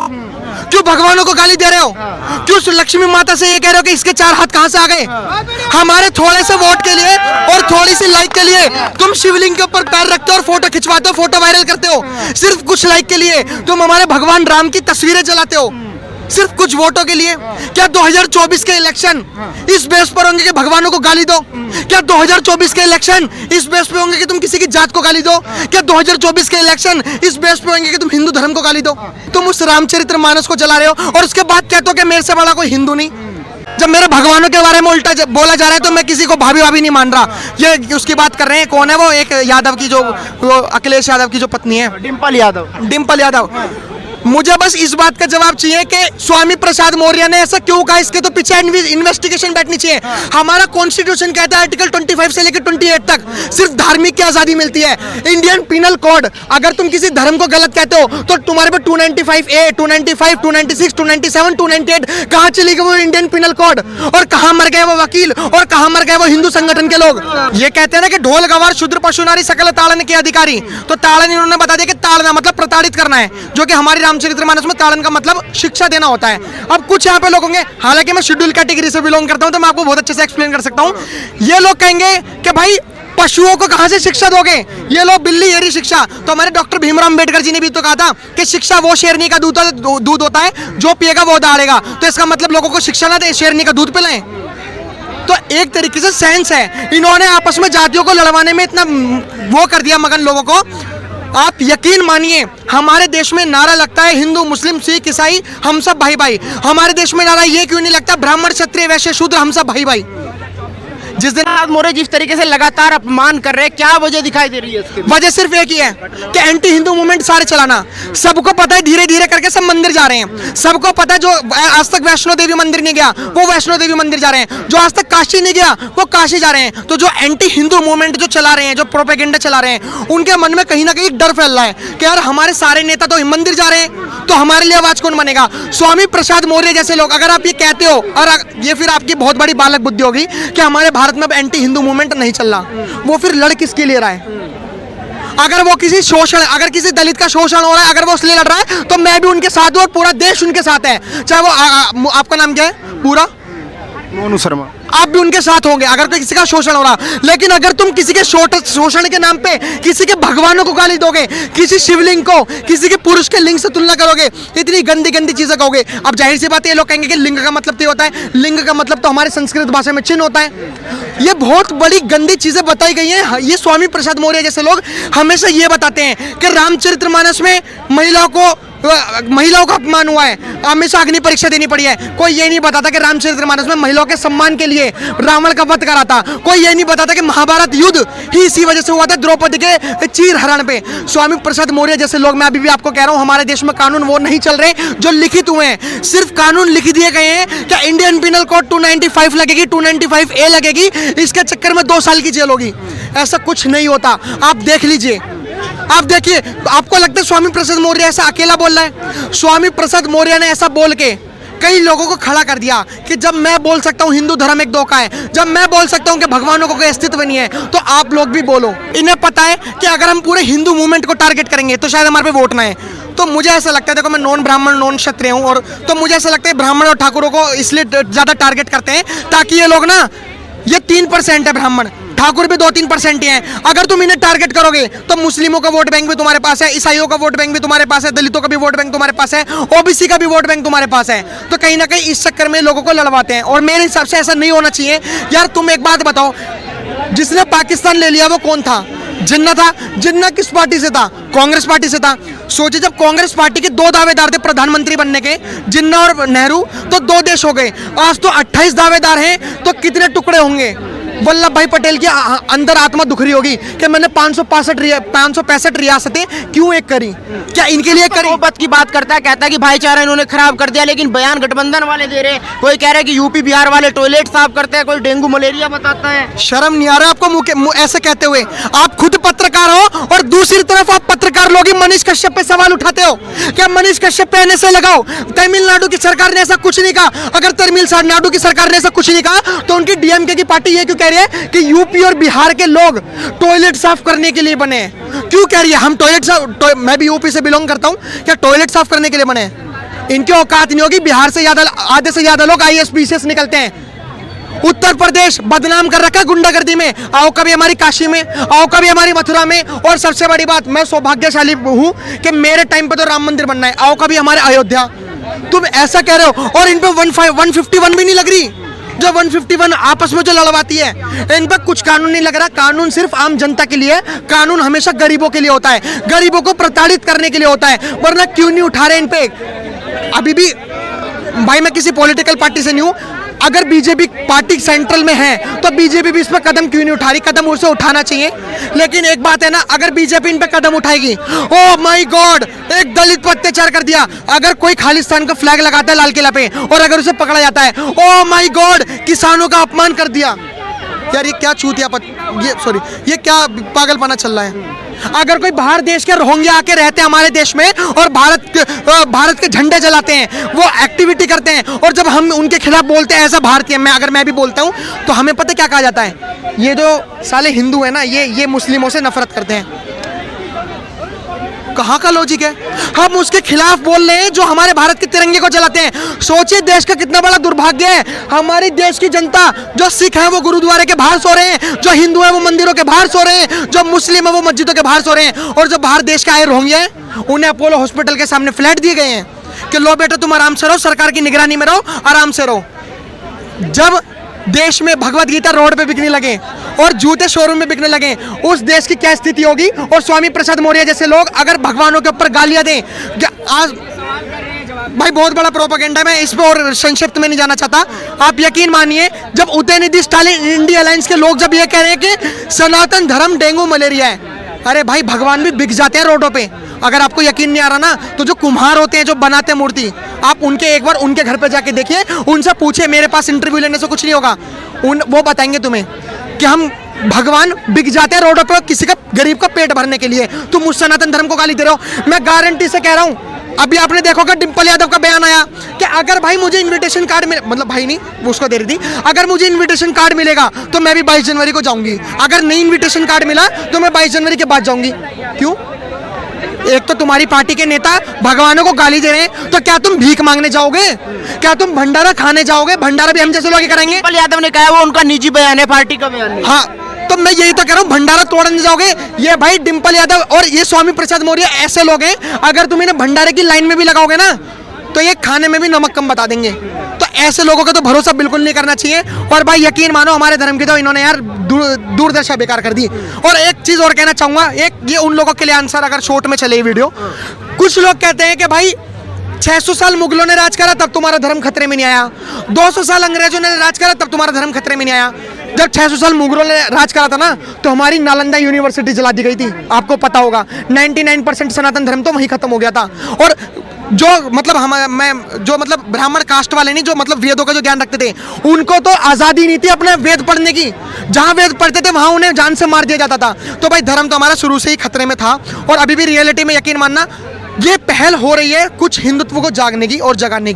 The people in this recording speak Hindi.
क्यों भगवानों को गाली दे रहे हो? क्यों लक्ष्मी माता से ये कह रहे हो कि इसके 4 हाथ कहां से आ गए? हमारे थोड़े से वोट के लिए और थोड़ी सी लाइक के लिए तुम शिवलिंग के ऊपर पैर रखते हो और फोटो खिंचवाते हो, फोटो वायरल करते हो। सिर्फ कुछ लाइक के लिए तुम हमारे भगवान राम की तस्वीरें जलाते हो, सिर्फ कुछ वोटों के लिए। क्या 2024 के इलेक्शन इस बेस पर होंगे कि भगवानों को गाली दो? क्या 2024 के इलेक्शन इस बेस पे होंगे कि तुम किसी की जात को गाली दो? क्या 2024 के इलेक्शन इस बेस पे होंगे कि तुम हिंदू धर्म को गाली दो? तुम उस रामचरितमानस को जला रहे हो और उसके बाद कहते हो कि मेरे से बड़ा कोई हिंदू नहीं। जब मेरे भगवानों के बारे में उल्टा बोला जा रहा है तो मैं किसी को भाभी भाभी नहीं मान रहा। ये उसकी बात कर रहे हैं, कौन है वो? एक यादव की, जो अखिलेश यादव की जो पत्नी है, डिम्पल यादव। मुझे बस इस बात का जवाब चाहिए कि स्वामी प्रसाद मौर्य ने ऐसा क्यों कहा, इसके तो पीछे इन्वेस्टिगेशन बैठनी चाहिए। हमारा कॉन्स्टिट्यूशन कहता है आर्टिकल 25 से लेकर 28 तक सिर्फ धार्मिक की आजादी मिलती है। इंडियन पिनल कोड, अगर तुम किसी धर्म को गलत कहते हो तो तुम्हारे पे 295A, 295, 296, 297, 298 कहाँ चली गई वो इंडियन पिनल कोड? और कहाँ मर गए वो वकील और कहाँ मर गए वो हिंदू संगठन के लोग? ये कहते हैं ना कि ढोल गवार शूद्र पशु नारी सकल ताड़न के अधिकारी, तो ताड़न इन्होंने बता दिया कि ताड़ना मतलब प्रताड़ित करना है, जो कि हमारी रामचरितमानस में ताड़न का मतलब शिक्षा देना होता है। अब कुछ यहाँ पे लोग होंगे, हालांकि मैं शेड्यूल कैटेगरी से बिलोंग करता हूँ तो मैं आपको बहुत अच्छे से एक्सप्लेन कर सकता हूँ। ये लोग कहेंगे कि भाई पशुओं को कहां से शिक्षा दोगे? ये लोग बिल्ली येरी शिक्षा। तो हमारे डॉक्टर भीमराव अंबेडकर जी ने भी तो कहा था कि शिक्षा वो शेरनी का दूध होता है जो पिएगा वो दहाड़ेगा। तो इसका मतलब लोगों को शिक्षा ना दे, शेरनी का दूध पिलाएं। तो एक तरीके से सेंस है। इन्होंने आपस में जातियों को लड़वाने में इतना वो कर दिया मगन लोगों को। आप यकीन मानिए हमारे देश में नारा लगता है हिंदू मुस्लिम सिख ईसाई हम सब भाई भाई। हमारे देश में नारा ये क्यों नहीं लगता ब्राह्मण क्षत्रिय वैश्य शूद्र हम सब भाई भाई? जिस दिन मौर्य जिस तरीके से लगातार अपमान कर रहे हैं, क्या वजह दिखाई दे रही है इसके? वजह सिर्फ एक ही है कि एंटी हिंदू मूवमेंट सारे चलाना। सबको पता है धीरे धीरे करके सब मंदिर जा रहे हैं। सबको पता है जो आज तक वैष्णो देवी मंदिर नहीं गया वो वैष्णो देवी मंदिर जा रहे हैं, जो आज तक काशी नहीं गया वो काशी जा रहे हैं। तो जो एंटी हिंदू मूवमेंट जो चला रहे हैं, जो प्रोपेगेंडा चला रहे हैं, उनके मन में कहीं ना कहीं डर फैल रहा है कि यार हमारे सारे नेता तो मंदिर जा रहे हैं तो हमारे लिए आवाज कौन बनेगा? स्वामी प्रसाद मौर्य जैसे लोग अगर आप ये कहते हो, और ये फिर आपकी बहुत बड़ी बालक बुद्धि होगी कि हमारे भारत में अब एंटी हिंदू मूवमेंट नहीं चल रहा, वो फिर लड़ किसके लिए रहा है? अगर वो किसी शोषण, अगर किसी दलित का शोषण हो रहा है, अगर वो इसलिए लड़ रहा है तो मैं भी उनके साथ हूं और पूरा देश उनके साथ है। चाहे वो आपका नाम क्या है पूरा? मोनू शर्मा। आप भी उनके साथ होंगे अगर कोई किसी का शोषण हो रहा। लेकिन अगर तुम किसी के शोषण के नाम पे किसी के भगवानों को गाली दोगे, किसी शिवलिंग को किसी के पुरुष के लिंग से तुलना करोगे, इतनी गंदी गंदी चीजें कहोगे, अब जाहिर सी बात है ये लोग कहेंगे कि लिंग का मतलब तो होता है, लिंग का मतलब तो हमारे संस्कृत भाषा में चिन्ह होता है। ये बहुत बड़ी गंदी चीजें बताई गई हैं। ये स्वामी प्रसाद मौर्य जैसे लोग हमेशा ये बताते हैं कि रामचरितमानस में महिलाओं का अपमान हुआ है, हमेशा अग्नि परीक्षा देनी पड़ी है। कोई ये नहीं बताता कि रामचरितमानस में महिलाओं के सम्मान के लिए रावण का वध करा था। कोई ये नहीं बताता कि महाभारत युद्ध ही इसी वजह से हुआ था, द्रौपदी के चीर हरण पे। स्वामी प्रसाद मौर्य जैसे लोग, मैं अभी भी आपको कह रहा हूँ, हमारे देश में कानून वो नहीं चल रहे जो लिखित हुए हैं। सिर्फ कानून लिख दिए गए हैं क्या इंडियन पिनल कोड 295 लगेगी, 295A लगेगी, इसके चक्कर में 2 साल की जेल होगी। ऐसा कुछ नहीं होता। आप देख लीजिए, आप देखिए। आपको लगता है स्वामी प्रसाद मौर्य ऐसा अकेला बोल रहा है? स्वामी प्रसाद मौर्य ने ऐसा बोल के कई लोगों को खड़ा कर दिया कि जब मैं बोल सकता हूँ हिंदू धर्म एक धोखा है, जब मैं बोल सकता हूँ कि भगवानों को कोई अस्तित्व नहीं है, तो आप लोग भी बोलो। इन्हें पता है कि अगर हम पूरे हिंदू मूवमेंट को टारगेट करेंगे तो शायद हमारे पे वोट ना है। तो मुझे ऐसा लगता है, देखो मैं नॉन ब्राह्मण नॉन क्षत्रिय हूँ, और तो मुझे ऐसा लगता है ब्राह्मण और ठाकुरों को इसलिए ज्यादा टारगेट करते हैं ताकि ये लोग ना, ये 3% है ब्राह्मण, ठाकुर भी 2-3% ही हैं। अगर तुम इन्हें टारगेट करोगे तो मुस्लिमों का वोट बैंक भी तुम्हारे पास है, ईसाइयों का वोट बैंक भी तुम्हारे पास है, दलितों का भी वोट बैंक तुम्हारे पास है, ओबीसी का भी वोट बैंक तुम्हारे पास है। तो कहीं ना कहीं इस चक्कर में लोगों को लड़वाते हैं, और मेरे हिसाब से ऐसा नहीं होना चाहिए। यार तुम एक बात बताओ, जिसने पाकिस्तान ले लिया वो कौन था? जिन्ना था। जिन्ना किस पार्टी से था? कांग्रेस पार्टी से था। सोचिए, जब कांग्रेस पार्टी के 2 दावेदार थे प्रधानमंत्री बनने के, जिन्ना और नेहरू, तो 2 देश हो गए। आज तो 28 दावेदार हैं, तो कितने टुकड़े होंगे? वल्लभ भाई पटेल की अंदर आत्मा दुख रही होगी कि मैंने 565 रियासतें क्यों एक करी? क्या इनके लिए करी? मोहब्बत की बात करता है, कहता है कि भाईचारा इन्होंने खराब कर दिया, लेकिन बयान गठबंधन वाले दे रहे। कोई कह रहा है कि यूपी बिहार वाले टॉयलेट साफ करते हैं, कोई डेंगू मलेरिया बताता है। शर्म नहीं आ रहा आपको ऐसे कहते हुए? आप खुद पत्रकार हो और दूसरी तरफ आप पत्रकार लोग ही मनीष कश्यप पे सवाल उठाते हो। क्या मनीष कश्यप पे एनएसए लगाओ? तमिलनाडु की सरकार ने ऐसा कुछ नहीं कहा। अगर तमिलनाडु की सरकार ने ऐसा कुछ नहीं कहा तो उनकी डीएमके की पार्टी ये क्यों कह रही है कि यूपी और बिहार के लोग टॉयलेट साफ करने के लिए बने? क्यों कह रही है हम टॉयलेट साफ? मैं भी यूपी से बिलोंग करता हूं, क्या टॉयलेट साफ करने के लिए बने? इनकी औकात नहीं होगी। बिहार से ज्यादा, आधे से ज्यादा लोग IAS PCS निकलते हैं। उत्तर प्रदेश बदनाम कर रखा है गुंडागर्दी में। आओ कभी हमारी काशी में, आओ कभी हमारी मथुरा में। और सबसे बड़ी बात, मैं सौभाग्यशाली हूं कि मेरे टाइम पे तो राम मंदिर बनना है। आओ कभी हमारे अयोध्या। तुम ऐसा कह रहे हो और इन पे 151 भी नहीं लग रही। जो 151 आपस में जो लड़वाती है, इन पर कुछ कानून नहीं लग रहा। कानून सिर्फ आम जनता के लिए है। कानून हमेशा गरीबों के लिए होता है, गरीबों को प्रताड़ित करने के लिए होता है। वरना क्यों नहीं उठा रहे इन पे? अभी भी भाई मैं किसी पॉलिटिकल पार्टी से नहीं हूं, अगर बीजेपी पार्टी सेंट्रल में है तो बीजेपी भी इस पर कदम क्यों नहीं उठा रही? कदम उसे उठाना चाहिए। लेकिन एक बात है ना, अगर बीजेपी इन पे कदम उठाएगी, ओ माय गॉड, एक दलित पर अत्याचार कर दिया। अगर कोई खालिस्तान का फ्लैग लगाता है लाल किला पे और अगर उसे पकड़ा जाता है, ओ माय गॉड, किसानों का अपमान कर दिया। यार ये क्या ये क्या पागलपना चल रहा है? अगर कोई बाहर देश के रोहिंग्या आके रहते हैं हमारे देश में और भारत के झंडे जलाते हैं, वो एक्टिविटी करते हैं, और जब हम उनके खिलाफ बोलते हैं ऐसा भारतीय, अगर मैं भी बोलता हूं तो हमें पता क्या कहा जाता है? ये जो साले हिंदू है ना, ये मुस्लिमों से नफरत करते हैं। कहाँ का लॉजिक है? हम उसके खिलाफ बोल रहे हैं जो हमारे भारत के तिरंगे को जलाते हैं। सोचिए देश का कितना बड़ा दुर्भाग्य है। हमारी देश की जनता, जो सिख है वो गुरुद्वारे के बाहर सो रहे हैं, जो हिंदू है वो मंदिरों के बाहर सो रहे हैं, जो मुस्लिम है वो मस्जिदों के बाहर सो रहे हैं, और जो बाहर देश के आए रोहिंग्या हैं उन्हें अपोलो हॉस्पिटल के सामने फ्लैट दिए गए हैं कि लो बेटा तुम आराम से रहो, सरकार की निगरानी में रहो, आराम से रहो। जब देश में भगवत गीता रोड पे बिकने लगे और जूते शोरूम में बिकने लगे, उस देश की क्या स्थिति होगी? और स्वामी प्रसाद मौर्य जैसे लोग अगर भगवानों के ऊपर गालियां दें, आज भाई बहुत बड़ा प्रोपेगेंडा है, मैं इस पे और संक्षिप्त में नहीं जाना चाहता। आप यकीन मानिए, जब उदयनिधि स्टालिन इंडिया अलायंस के लोग जब ये कह रहे हैं कि सनातन धर्म डेंगू मलेरिया है, अरे भाई भगवान भी बिक जाते हैं रोडों पे। अगर आपको यकीन नहीं आ रहा ना, तो जो कुम्हार होते हैं जो बनाते हैं मूर्ति, आप एक बार उनके घर पे जाके देखिए, उनसे पूछे, मेरे पास इंटरव्यू लेने से कुछ नहीं होगा, वो बताएंगे तुम्हें कि हम भगवान बिक जाते हैं रोडों पे किसी का, गरीब का पेट भरने के लिए। तुम उस सनातन धर्म को गाली दे रहे हो। मैं गारंटी से कह रहा हूं, अभी आपने देखोगा डिम्पल यादव का बयान आया कि अगर भाई मुझे इनविटेशन कार्ड मिले, मतलब भाई नहीं वो उसको दे रही थी, अगर मुझे इनविटेशन कार्ड मिलेगा तो मैं भी 22 जनवरी को जाऊंगी। अगर नहीं इनविटेशन कार्ड मिला तो मैं 22 जनवरी के बाद जाऊंगी। क्यों? एक तो तुम्हारी पार्टी के नेता भगवानों को गाली दे रहे हैं, तो क्या तुम भीख मांगने जाओगे? क्या तुम भंडारा खाने जाओगे? भंडारा भी हम जैसे लोग करेंगे। डिम्पल यादव ने कहा वो उनका निजी बयान है, पार्टी का बयान नहीं। हाँ, तो मैं यही तो कह रहा हूँ, भंडारा तोड़ने जाओगे? ये भाई डिम्पल यादव और ये स्वामी प्रसाद मौर्य ऐसे लोग हैं, अगर तुम इन्हें भंडारे की लाइन में भी लगाओगे ना तो ये खाने में भी नमक कम बता देंगे। तो ऐसे लोगों का तो भरोसा बिल्कुल नहीं करना चाहिए। और भाई यकीन मानो, हमारे धर्म की तो इन्होंने यार दूरदर्शा बेकार कर दी। और एक चीज और कहना चाहूंगा, एक ये उन लोगों के लिए आंसर, अगर शॉर्ट में चले वीडियो, कुछ लोग कहते हैं कि भाई 600 साल मुगलों ने राज करा तब तुम्हारा धर्म खतरे में नहीं आया, 200 साल अंग्रेजों ने राज करा तब तुम्हारा धर्म खतरे में नहीं आया। जब 600 साल मुगलों ने राज करा था ना, तो हमारी नालंदा यूनिवर्सिटी जला दी गई थी, आपको पता होगा। 99% सनातन धर्म तो वहीं खत्म हो गया था। और जो मतलब ब्राह्मण कास्ट वाले नहीं, जो मतलब वेदों का जो ज्ञान रखते थे, उनको तो आजादी नहीं थी अपने वेद पढ़ने की। जहां वेद पढ़ते थे वहां उन्हें जान से मार दिया जाता था। तो भाई धर्म तो हमारा शुरू से ही खतरे में था, और अभी भी रियलिटी में यकीन मानना, ये पहल हो रही है कुछ हिंदुत्व को जागने की और जगाने की।